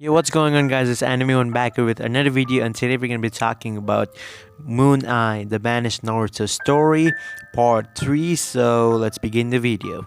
Yo, what's going on, guys? It's Anime One back here with another video, and today we're gonna be talking about Mooneye, the banished Naruto story, part 3. So let's begin the video.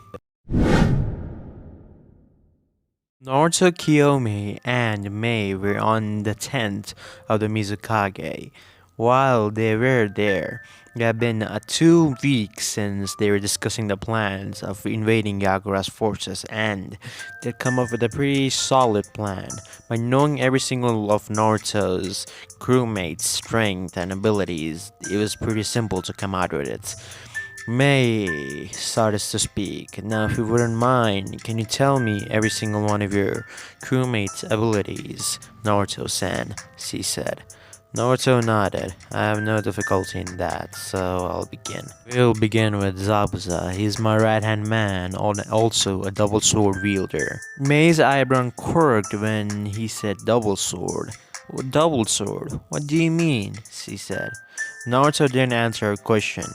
Naruto, Kiyomi, and Mei were on the tent of the Mizukage. While they were there, it had been 2 weeks since they were discussing the plans of invading Yagura's forces, and they'd come up with a pretty solid plan. By knowing every single of Naruto's crewmates' strength and abilities, it was pretty simple to come out with it. May started to speak. Now, if you wouldn't mind, can you tell me every single one of your crewmates' abilities? Naruto-san, she said. Naruto nodded. I have no difficulty in that, so I'll begin. We'll begin with Zabuza. He's my right-hand man, also a double sword wielder. May's eyebrow quirked when he said double sword. Double sword? What do you mean? She said. Naruto didn't answer her question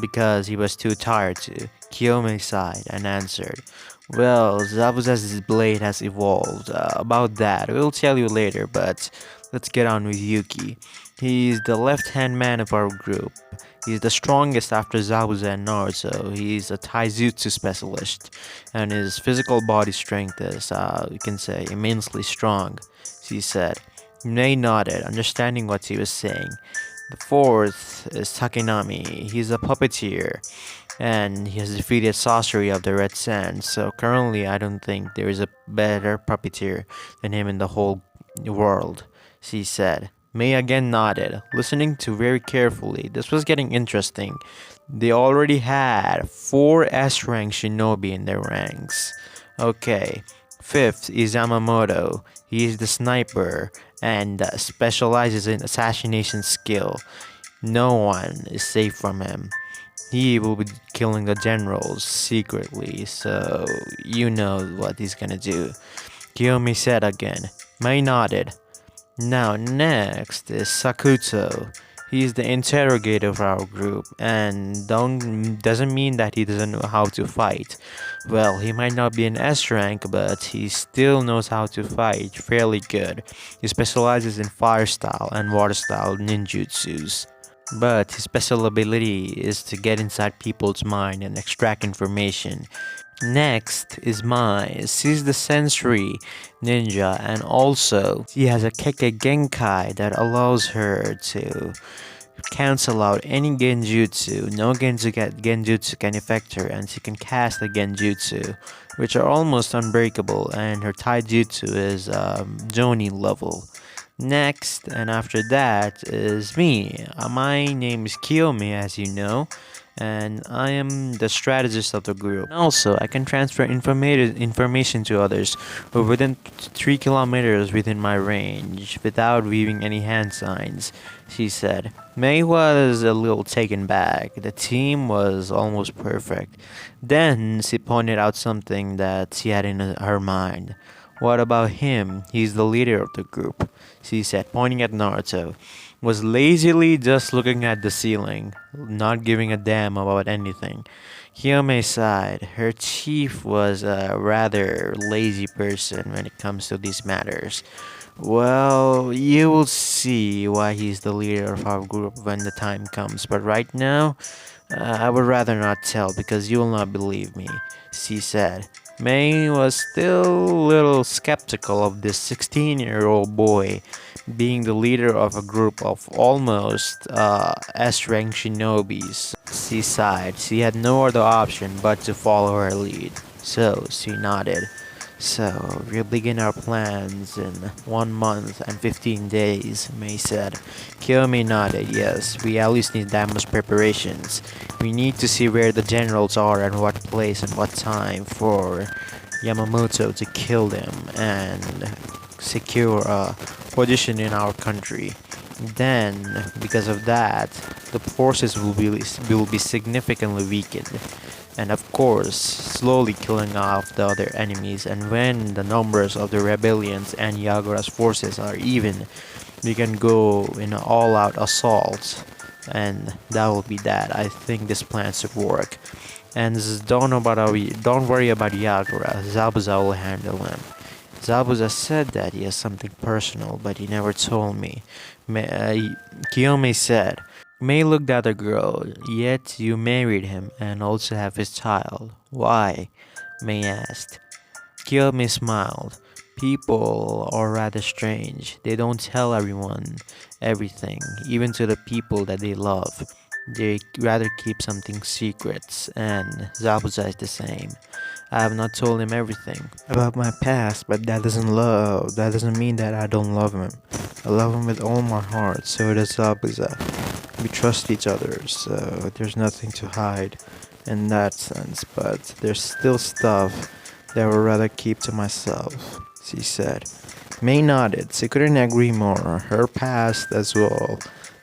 because he was too tired to. Kiyomi sighed and answered, well, Zabuza's blade has evolved. About that, we'll tell you later, but let's get on with Yuki. He's the left-hand man of our group. He's the strongest after Zabuza and Naruto. He's a taijutsu specialist, and his physical body strength is, you can say, immensely strong, she said. Mei nodded, understanding what he was saying. The fourth is Takenami. He's a puppeteer, and he has defeated Sorcery of the Red Sand, so currently I don't think there is a better puppeteer than him in the whole world, she said. Mei again nodded, listening to very carefully. This was getting interesting. They already had 4 S-rank shinobi in their ranks. Okay, fifth is Yamamoto. He is the sniper and specializes in assassination skill. No one is safe from him. He will be killing the generals secretly, so you know what he's gonna do. Kiyomi said again. Mei nodded. Now next is Sakuto. He's the interrogator of our group, and doesn't mean that he doesn't know how to fight. Well, he might not be an S rank, but he still knows how to fight fairly good. He specializes in fire style and water style ninjutsus. But his special ability is to get inside people's mind and extract information. Next is Mai. She's the sensory ninja, and also she has a Keke Genkai that allows her to cancel out any genjutsu. No genjutsu can affect her, and she can cast a genjutsu, which are almost unbreakable, and her taijutsu is Joni level. Next, and after that, is me. My name is Kiyomi, as you know, and I am the strategist of the group. And also, I can transfer information to others who are within 3 kilometers within my range without weaving any hand signs, she said. Mei was a little taken back. The team was almost perfect. Then she pointed out something that she had in her mind. What about him? He's the leader of the group, she said, pointing at Naruto. Was lazily just looking at the ceiling, not giving a damn about anything. Kiyomi sighed. Her chief was a rather lazy person when it comes to these matters. Well, you will see why he's the leader of our group when the time comes, but right now, I would rather not tell because you will not believe me, she said. Mei was still a little skeptical of this 16-year-old boy being the leader of a group of almost S-rank shinobis. She sighed. She had no other option but to follow her lead. So she nodded. So, we'll begin our plans in 1 month and 15 days, Mei said. Kiyomi nodded. Yes, we at least need that much preparations. We need to see where the generals are and what place and what time for Yamamoto to kill them and secure a position in our country. Then, because of that, the forces will be significantly weakened, and of course, slowly killing off the other enemies. And when the numbers of the rebellions and Yagura's forces are even, we can go in an all-out assault, and that will be that. I think this plan should work. And don't worry about Yagura. Zabuza will handle him. Zabuza said that he has something personal, but he never told me. Kiyome said, May looked at the girl, yet you married him and also have his child. Why? May asked. Kiyome smiled. People are rather strange. They don't tell everyone everything, even to the people that they love. They rather keep something secrets, and Zabuza is the same. I have not told him everything about my past, but that doesn't mean that I don't love him. I love him with all my heart, so does Zabuza. We trust each other, so there's nothing to hide in that sense, but there's still stuff that I would rather keep to myself, she said. May nodded. She couldn't agree more. Her past as well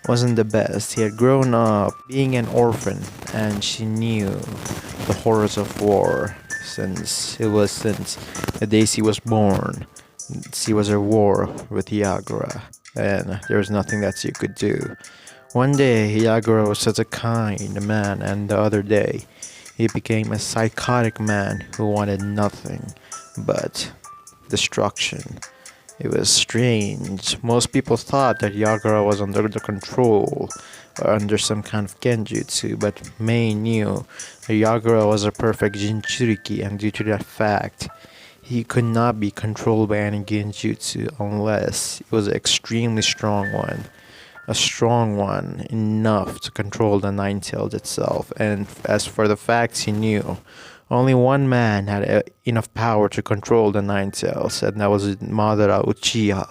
wasn't the best. He had grown up being an orphan, and she knew the horrors of war since the day she was born. She was at war with Yagura, and there was nothing that she could do. One day, Yagura was such a kind man, and the other day, he became a psychotic man who wanted nothing but destruction. It was strange. Most people thought that Yagura was under the control or under some kind of genjutsu, but Mei knew that Yagura was a perfect Jinchuriki, and due to that fact, he could not be controlled by any genjutsu unless it was an extremely strong one. A strong one enough to control the Nine Tails itself, and as for the facts he knew, only one man had enough power to control the Nine Tails, and that was Madara Uchiha,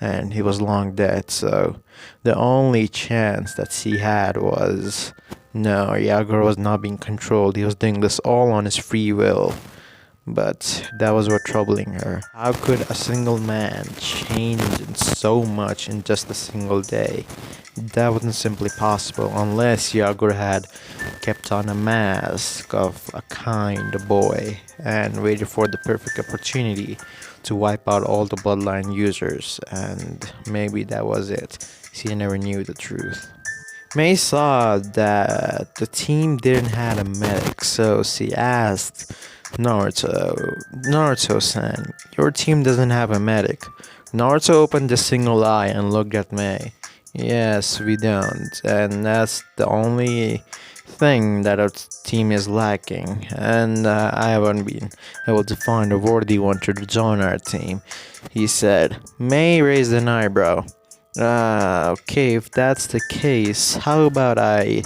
and he was long dead, so the only chance that she had was, no, Yagura was not being controlled, he was doing this all on his free will. But that was what troubling her. How could a single man change so much in just a single day? That wasn't simply possible unless Yagura had kept on a mask of a kind boy and waited for the perfect opportunity to wipe out all the bloodline users, and maybe that was it. She never knew the truth. Mei saw that the team didn't have a medic, so she asked Naruto-san, your team doesn't have a medic. Naruto opened a single eye and looked at Mei. Yes, we don't, and that's the only thing that our team is lacking, and I haven't been able to find a worthy one to join our team, he said. Mei raised an eyebrow. Okay, if that's the case, how about I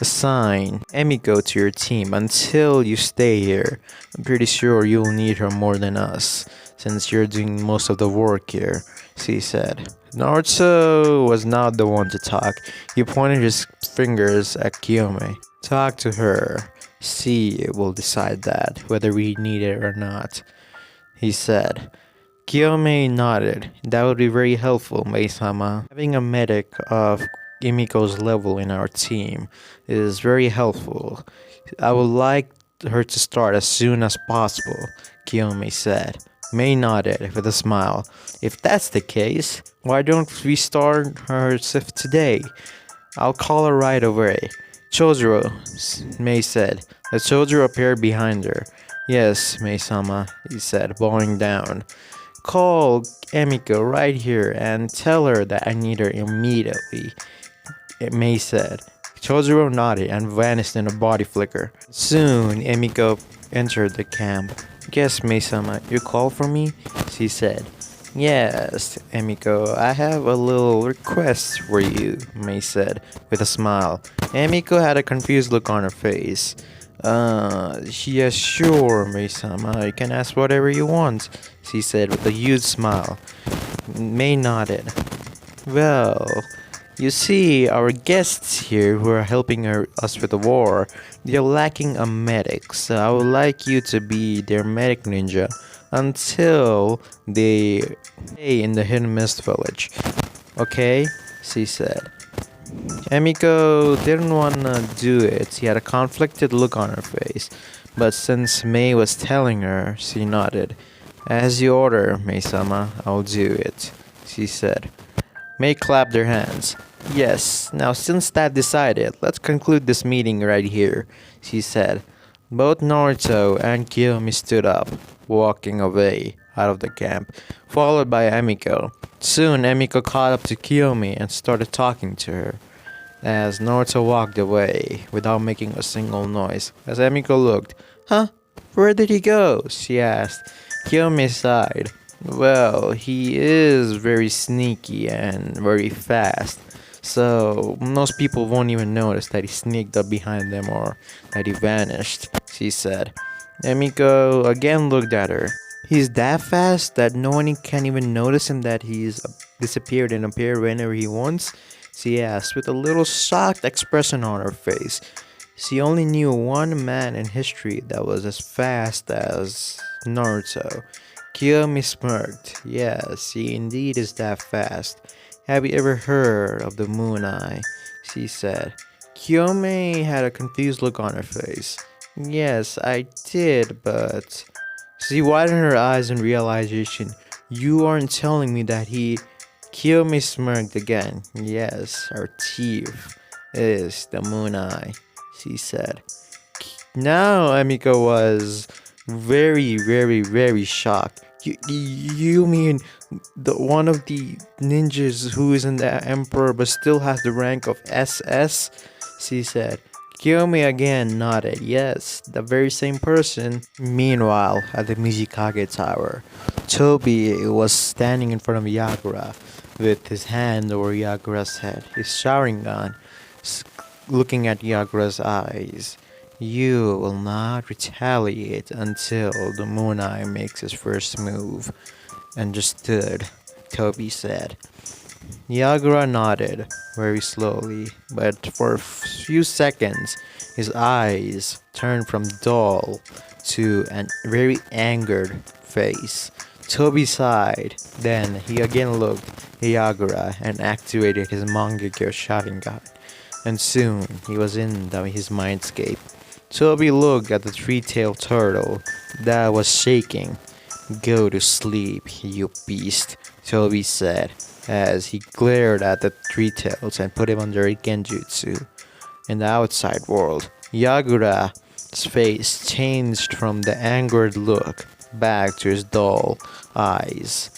assign Emiko to your team until you stay here? I'm pretty sure you'll need her more than us, since you're doing most of the work here, she said. Naruto was not the one to talk. He pointed his fingers at Kiyome. Talk to her. She will decide that, whether we need it or not, he said. Kiyome nodded. That would be very helpful, Mei-sama. Having a medic of Emiko's level in our team is very helpful. I would like her to start as soon as possible, Kiyome said. Mei nodded with a smile. If that's the case, why don't we start her shift today? I'll call her right away. Chojuro, Mei said. The Chojuro appeared behind her. Yes, Mei-sama, he said, bowing down. Call Emiko right here and tell her that I need her immediately, Mei said. Chojuro nodded and vanished in a body flicker. Soon, Emiko entered the camp. Yes, Mei-sama, you called for me? She said. Yes, Emiko, I have a little request for you, Mei said, with a smile. Emiko had a confused look on her face. Yes, sure, Mei-sama, you can ask whatever you want, she said with a huge smile. Mei nodded. Well, you see, our guests here who are helping us with the war, they're lacking a medic, so I would like you to be their medic ninja until they stay in the Hidden Mist village. Okay? She said. Emiko didn't wanna do it. She had a conflicted look on her face, but since Mei was telling her, she nodded. As you order, Mei-sama, I'll do it, she said. Mei clapped her hands. Yes, now since that decided, let's conclude this meeting right here, she said. Both Naruto and Kiyomi stood up, walking away. out of the camp, followed by Emiko. Soon, Emiko caught up to Kiyomi and started talking to her. As Naruto walked away without making a single noise, as Emiko looked, "Huh? Where did he go?" she asked. Kiyomi sighed. "Well, he is very sneaky and very fast, so most people won't even notice that he sneaked up behind them or that he vanished," she said. Emiko again looked at her. "He's that fast that no one can even notice him that he's disappeared and appeared whenever he wants?" she asked with a little shocked expression on her face. She only knew one man in history that was as fast as Naruto. Kiyomi smirked. "Yes, he indeed is that fast. Have you ever heard of the Mooneye?" she said. Kiyomi had a confused look on her face. "Yes, I did, but..." She widened her eyes in realization. "You aren't telling me that he..." Kiyomi smirked again. "Yes, our chief is the Mooneye," she said. Now Emiko was very shocked. You mean the one of the ninjas who isn't the emperor but still has the rank of SS? She said. Kiyomi again nodded. Yes, the very same person. Meanwhile, at the Mizukage Tower, Toby was standing in front of Yagura with his hand over Yagura's head, his Sharingan looking at Yagura's eyes. "You will not retaliate until the Mooneye makes his first move." "Understood," Toby said. Yagura nodded very slowly, but for a few seconds his eyes turned from dull to a very angered face. Toby sighed. Then he again looked at Yagura and activated his Mangekyo Sharingan, and soon he was in his mindscape. Toby looked at the three-tailed turtle that was shaking. "Go to sleep, you beast," Toby said, as he glared at the three tails and put him under a genjutsu. In the outside world, Yagura's face changed from the angered look back to his dull eyes.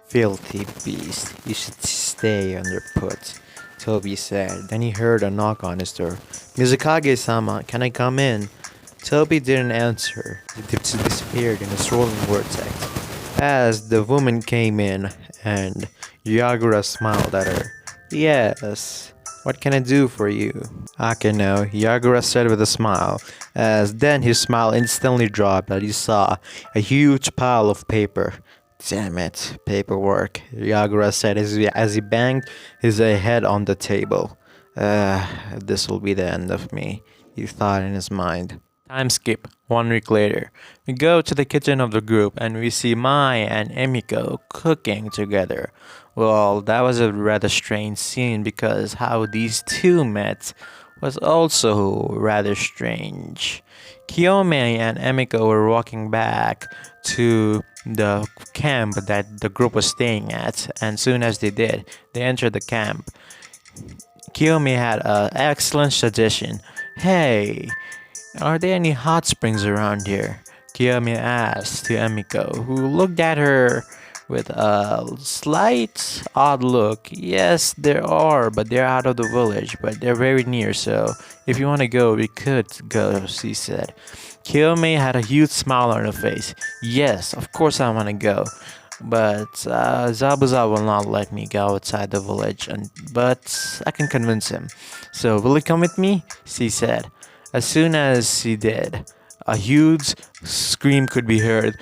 "Filthy beast, you should stay underfoot," Toby said. Then he heard a knock on his door. "Mizukage-sama, can I come in?" Toby didn't answer. He disappeared in a swirling vortex. As the woman came in, and Yagura smiled at her. "Yes, what can I do for you?" "Akeno," Yagura said with a smile, as then his smile instantly dropped as he saw a huge pile of paper. "Damn it, paperwork," Yagura said as he banged his head on the table. This will be the end of me," he thought in his mind. Time skip. 1 week later, we go to the kitchen of the group and we see Mai and Emiko cooking together. Well, that was a rather strange scene because how these two met was also rather strange. Kiyomi and Emiko were walking back to the camp that the group was staying at, and soon as they did, they entered the camp. Kiyomi had an excellent suggestion. "Hey, are there any hot springs around here?" Kiyomi asked to Emiko, who looked at her with a slight odd look. "Yes, there are, but they're out of the village, but they're very near, so if you want to go, we could go," she said. Kiyomi had a huge smile on her face. "Yes, of course I want to go. But Zabuza will not let me go outside the village, but I can convince him. So will you come with me?" she said. As soon as she did, a huge scream could be heard.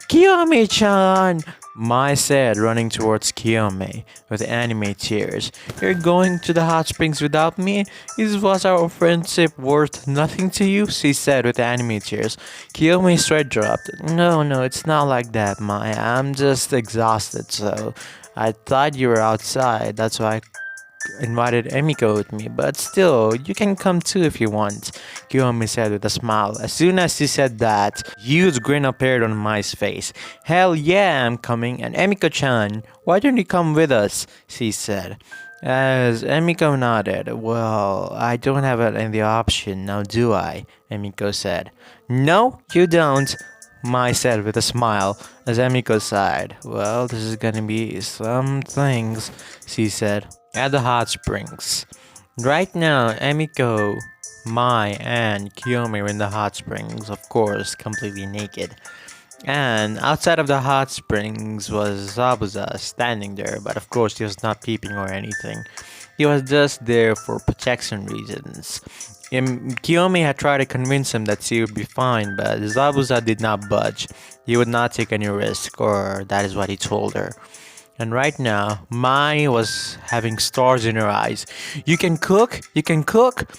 "Kiyomi-chan!" Mai said, running towards Kiyomi with anime tears. "You're going to the hot springs without me? Was our friendship worth nothing to you?" she said with anime tears. Kiyomi's sweat dropped. No, it's not like that, Mai. I'm just exhausted, so I thought you were outside. That's why I invited Emiko with me, but still, you can come too if you want," Kiyomi said with a smile. As soon as she said that, a huge grin appeared on Mai's face. "Hell yeah, I'm coming, and Emiko-chan, why don't you come with us?" she said. As Emiko nodded. "Well, I don't have any option now, do I?" Emiko said. "No, you don't." Mai said with a smile as Emiko sighed. Well, this is gonna be some things, she said. At the hot springs. Right now, Emiko, Mai, and Kiyomi are in the hot springs, of course, completely naked. And outside of the hot springs was Zabuza standing there, but of course he was not peeping or anything. He was just there for protection reasons. Kiyomi had tried to convince him that she would be fine, but Zabuza did not budge. He would not take any risk, or that is what he told her. And right now, Mai was having stars in her eyes. You can cook? You can cook?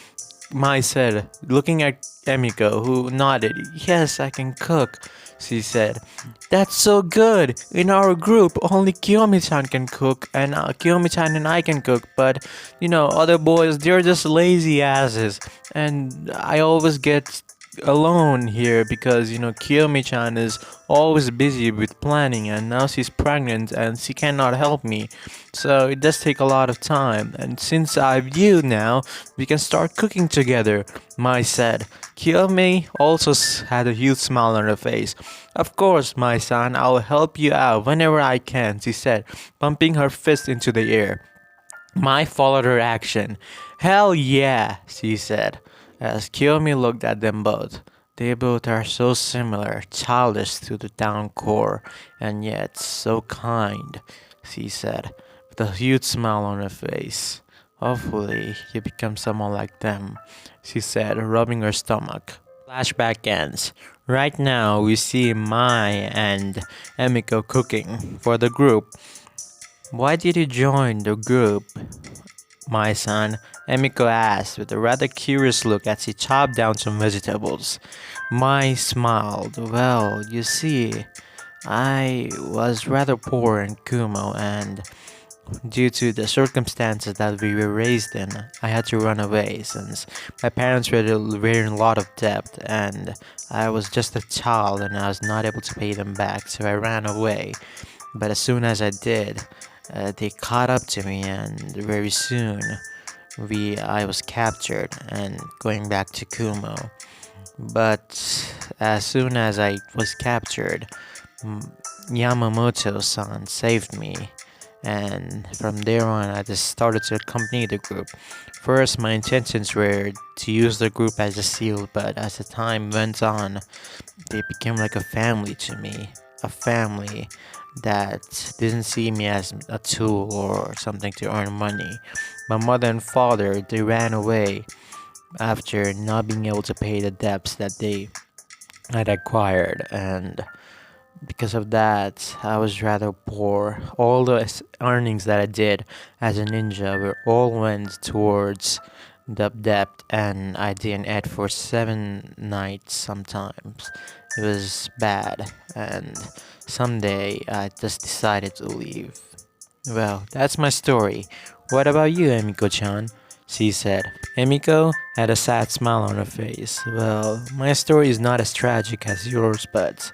Mai said, looking at Emiko, who nodded. Yes, I can cook, she said. That's so good! In our group, only Kiyomi-chan can cook, and Kiyomi-chan and I can cook, but, other boys, they're just lazy asses. And I always get alone here because, Kiyomi-chan is always busy with planning, and now she's pregnant and she cannot help me. So it does take a lot of time, and since I've you now, we can start cooking together, Mai said. Kiyomi also had a huge smile on her face. Of course, my son, I'll help you out whenever I can, she said, pumping her fist into the air. Mai followed her action. Hell yeah, she said, as Kiyomi looked at them both. They both are so similar, childish to the down core, and yet so kind, she said, with a huge smile on her face. Hopefully, you become someone like them, she said, rubbing her stomach. Flashback ends. Right now, we see Mai and Emiko cooking for the group. Why did you join the group, my son? Emiko asked with a rather curious look as he chopped down some vegetables. Mai smiled. Well, you see, I was rather poor in Kumo, and due to the circumstances that we were raised in, I had to run away since my parents were in a lot of debt and I was just a child and I was not able to pay them back, so I ran away. But as soon as I did, they caught up to me, and very soon I was captured and going back to Kumo. But as soon as I was captured, Yamamoto-san saved me, and from there on I just started to accompany the group. First, my intentions were to use the group as a shield, but as the time went on, they became like a family to me. A family that didn't see me as a tool or something to earn money. My mother and father, they ran away after not being able to pay the debts that they had acquired, and because of that, I was rather poor. All the earnings that I did as a ninja were all went towards the debt, and I didn't eat for 7 nights sometimes. It was bad, and someday I just decided to leave. Well, that's my story. What about you, Emiko-chan? She said. Emiko had a sad smile on her face. Well, my story is not as tragic as yours, but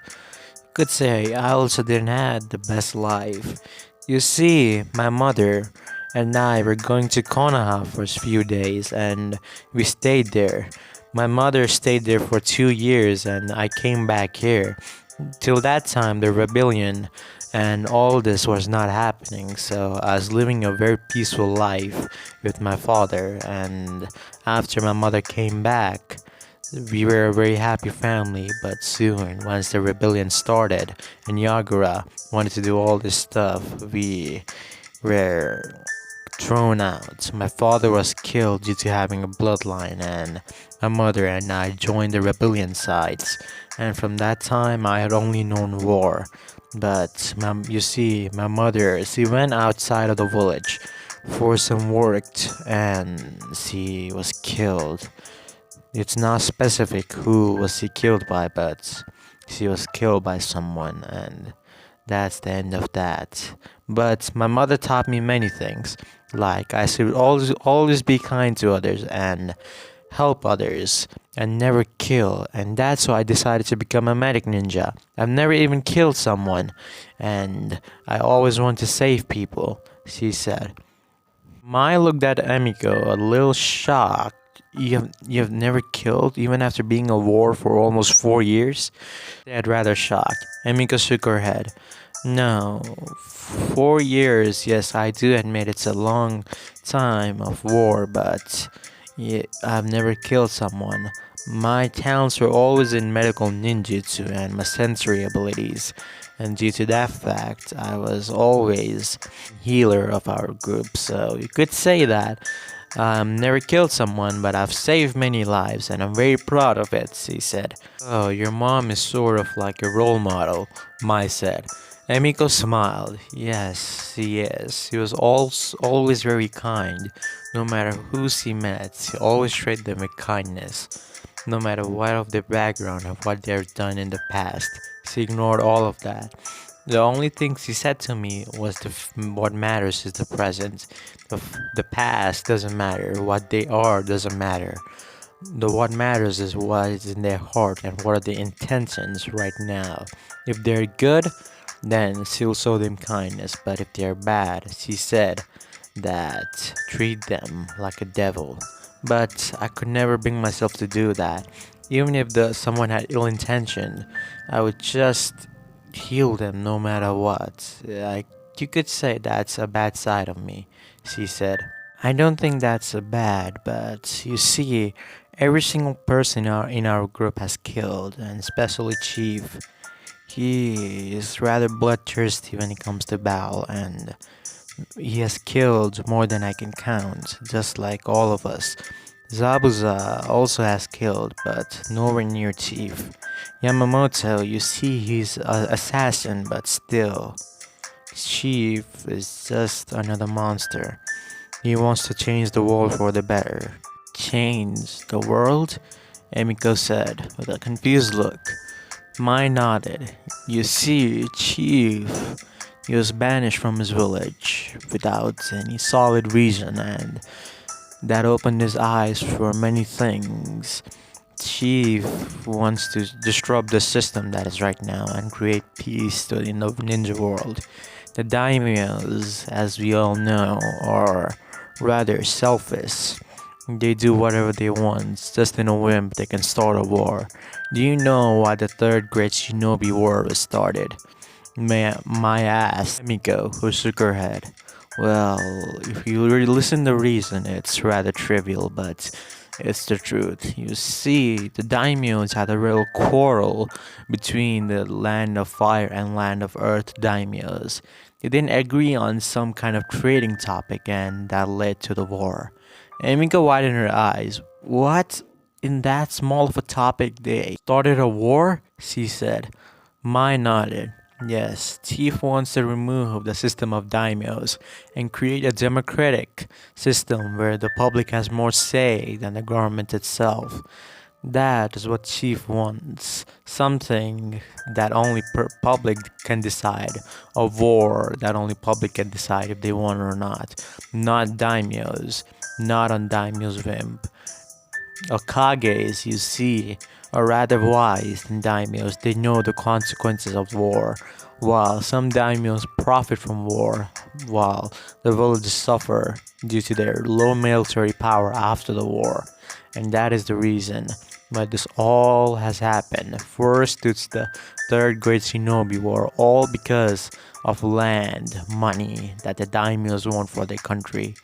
could say I also didn't have the best life. You see, my mother and I were going to Konoha for a few days, and we stayed there. My mother stayed there for 2 years, and I came back here. Till that time, the rebellion and all this was not happening, so I was living a very peaceful life with my father. And after my mother came back, we were a very happy family, but soon, once the rebellion started and Yagura wanted to do all this stuff, we were thrown out. My father was killed due to having a bloodline, and my mother and I joined the rebellion sides. And from that time, I had only known war. But you see, my mother, she went outside of the village for some work, and she was killed. It's not specific who was she killed by, but she was killed by someone, and that's the end of that. But my mother taught me many things, like I should always be kind to others and help others and never kill, and that's why I decided to become a medic ninja. I've never even killed someone, and I always want to save people, she said. Mai looked at Emiko a little shocked. You've never killed, even after being a war for almost 4 years? Said, rather shocked. Emiko shook her head. No, 4 years. Yes, I do admit it's a long time of war, but yeah, I've never killed someone. My talents were always in medical ninjutsu and my sensory abilities, and due to that fact, I was always healer of our group. So you could say that never killed someone, but I've saved many lives, and I'm very proud of it, he said. Oh, your mom is sort of like a role model, Mai said. Emiko smiled. Yes, he is. He was always very kind. No matter who he met, he always treated them with kindness. No matter what of their background or what they've done in the past, he ignored all of that. The only things he said to me was what matters is the present. The past doesn't matter. What they are doesn't matter. What matters is what is in their heart and what are the intentions right now. If they're good, then she'll show them kindness. But if they're bad, she said that treat them like a devil. But I could never bring myself to do that. Even if someone had ill intention, I would just heal them no matter what. You could say that's a bad side of me, she said. I don't think that's a bad, but you see, every single person in our group has killed, and especially Chief. He is rather bloodthirsty when it comes to battle, and he has killed more than I can count, just like all of us. Zabuza also has killed, but nowhere near Chief. Yamamoto, you see, he's an assassin, but still, Chief is just another monster. He wants to change the world for the better. Change the world? Emiko said, with a confused look. Mai nodded. You see, Chief, he was banished from his village without any solid reason, and that opened his eyes for many things. Chief wants to disrupt the system that is right now and create peace in the ninja world. The daimyos, as we all know, are rather selfish. They do whatever they want, just in a whim they can start a war. Do you know why the third great shinobi war was started? My ass, Miko, who shook her head. Well, if you really listen to the reason, it's rather trivial, but it's the truth. You see, the daimyos had a real quarrel between the Land of Fire and Land of Earth daimyos. They didn't agree on some kind of trading topic, and that led to the war. Emika widened her eyes. What? In that small of a topic they started a war? She said. Mai nodded. Yes, Chief wants to remove the system of daimyos and create a democratic system where the public has more say than the government itself. That is what Chief wants. Something that only public can decide. A war that only public can decide if they want or not. Not daimyos. Not on daimyo's whim. Okages, you see, are rather wise than daimyos. They know the consequences of war, while some daimyos profit from war, while the villages suffer due to their low military power after the war. And that is the reason why this all has happened. First, it's the Third Great Shinobi War, all because of land, money that the daimyos want for their country.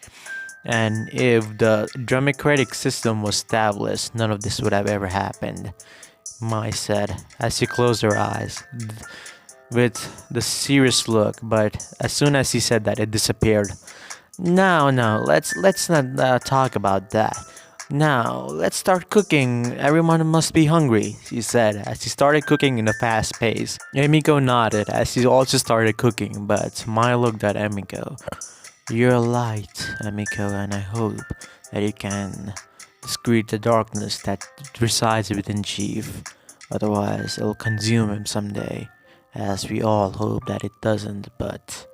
And if the democratic system was established, none of this would have ever happened, Mai said, as she closed her eyes with the serious look, but as soon as he said that, it disappeared. No, let's not talk about that. Now, let's start cooking. Everyone must be hungry, she said as she started cooking in a fast pace. Emiko nodded as she also started cooking, but Mai looked at Emiko. You're a light, Emiko, and I hope that you can discreet the darkness that resides within Chief. Otherwise, it'll consume him someday, as we all hope that it doesn't, but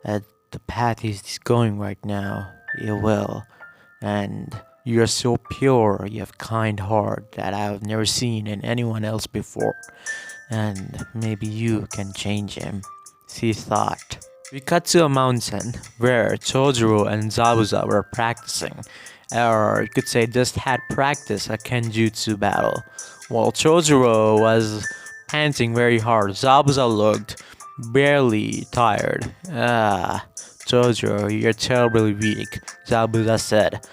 at the path he's going right now, it will. And you're so pure, you have kind heart that I've never seen in anyone else before. And maybe you can change him, she thought. We cut to a mountain where Chojuro and Zabuza were practicing. or you could say just had practice a Kenjutsu battle. While Chojuro was panting very hard, Zabuza looked barely tired. Ah, Chojuro, you're terribly weak, Zabuza said.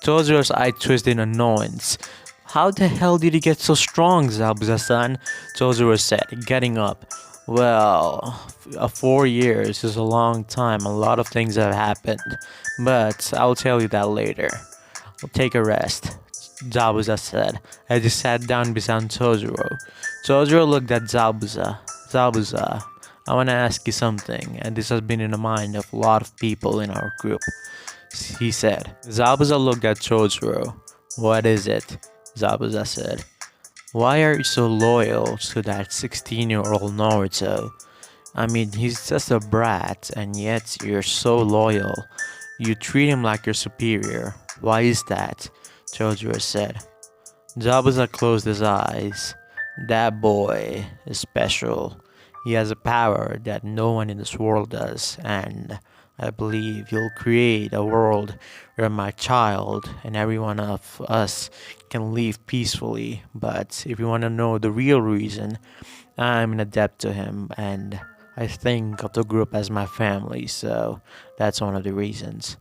Chojiro's eye twisted in annoyance. How the hell did you get so strong, Zabuza-san? Chojuro said, getting up. Well, 4 years is a long time. A lot of things have happened. But I'll tell you that later. I'll take a rest, Zabuza said, as he sat down beside Chojuro. Chojuro looked at Zabuza. Zabuza, I want to ask you something, and this has been in the mind of a lot of people in our group, he said. Zabuza looked at Chojuro. What is it? Zabuza said. Why are you so loyal to that 16-year-old Naruto? I mean, he's just a brat, and yet you're so loyal. You treat him like your superior. Why is that? Chojuro said. Zabuza closed his eyes. That boy is special. He has a power that no one in this world does, and I believe you'll create a world where my child and every one of us can live peacefully. But if you want to know the real reason, I'm an adept to him, and I think of the group as my family, so that's one of the reasons.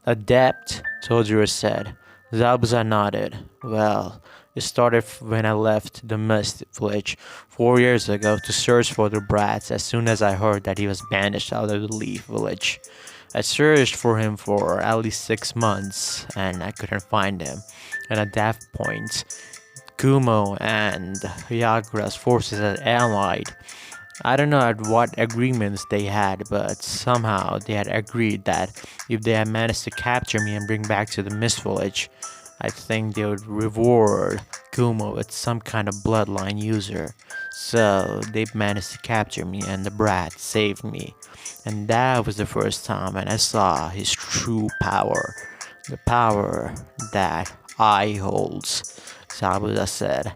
Adept, Tojiro said. Zabuza nodded. Well, it started when I left the Mist village 4 years ago to search for the brats as soon as I heard that he was banished out of the Leaf village. I searched for him for at least 6 months and I couldn't find him. And at that point, Kumo and Hyakura's forces had allied. I don't know at what agreements they had, but somehow they had agreed that if they had managed to capture me and bring back to the Mist Village, I think they would reward Kumo with some kind of bloodline user. So they managed to capture me and the brat saved me. And that was the first time and I saw his true power. The power that I holds, Sabuza said.